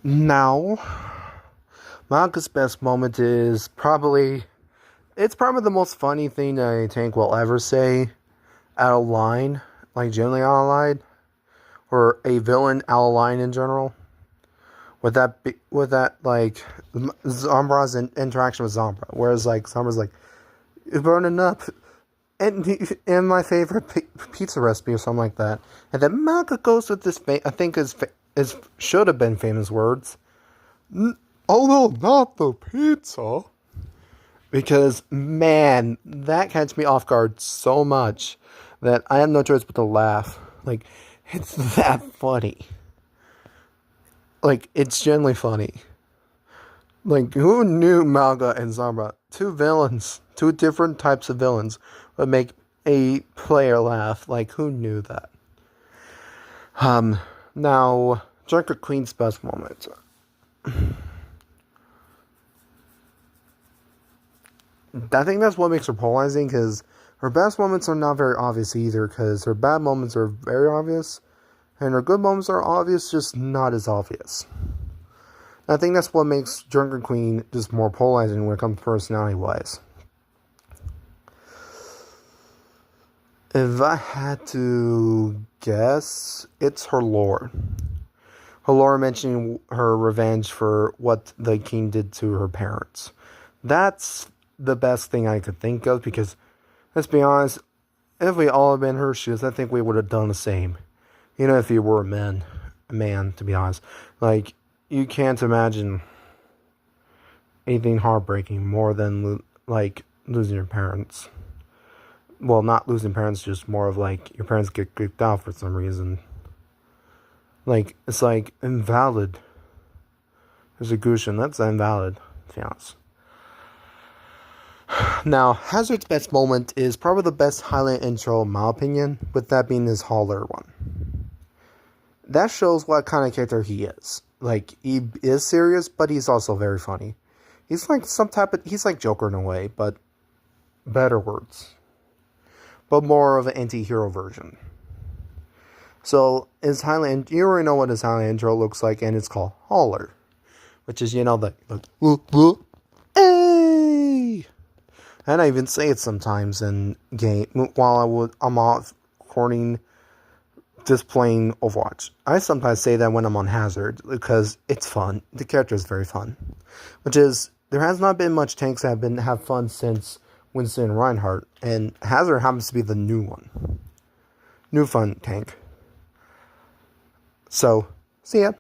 Now, Maka's best moment is probably the most funny thing that I think we'll ever say out of line, like generally out of line, or a villain out of line in general. Like Zombra's interaction with Zombra, whereas like Zombra's like, "It's burning up," and my favorite pizza recipe or something like that, and then Maka goes with this. I think is should have been famous words. Oh no, not the pizza. Because, man, that catch me off guard so much that I have no choice but to laugh. Like, it's that funny. Like, it's genuinely funny. Like, who knew Malga and Zambra, two different types of villains, would make a player laugh? Like, who knew that? Now, Junker Queen's best moment. I think that's what makes her polarizing, because her best moments are not very obvious either, because her bad moments are very obvious, and her good moments are obvious, just not as obvious. And I think that's what makes Drunken Queen just more polarizing when it comes to personality-wise. If I had to guess, it's her lore. Her lore mentioning her revenge for what the king did to her parents. That's the best thing I could think of, because let's be honest, if we all had been in her shoes, I think we would have done the same. You know, if you were a man, to be honest. Like, you can't imagine anything heartbreaking more than losing your parents. Well, not losing parents, just more of like your parents get kicked out for some reason. Like, it's like invalid. Execution, that's invalid, to be honest. Now, Hazard's best moment is probably the best highlight intro, in my opinion, with that being his Holler one. That shows what kind of character he is. Like, he is serious, but he's also very funny. He's like he's like Joker in a way, but better words. But more of an anti-hero version. So, you already know what his highlight intro looks like, and it's called Holler. Which is, hey! And I even say it sometimes in game while I'm off recording, just playing Overwatch. I sometimes say that when I'm on Hazard because it's fun. The character is very fun, which is there has not been much tanks that have fun since Winston and Reinhardt, and Hazard happens to be the new fun tank. So see ya.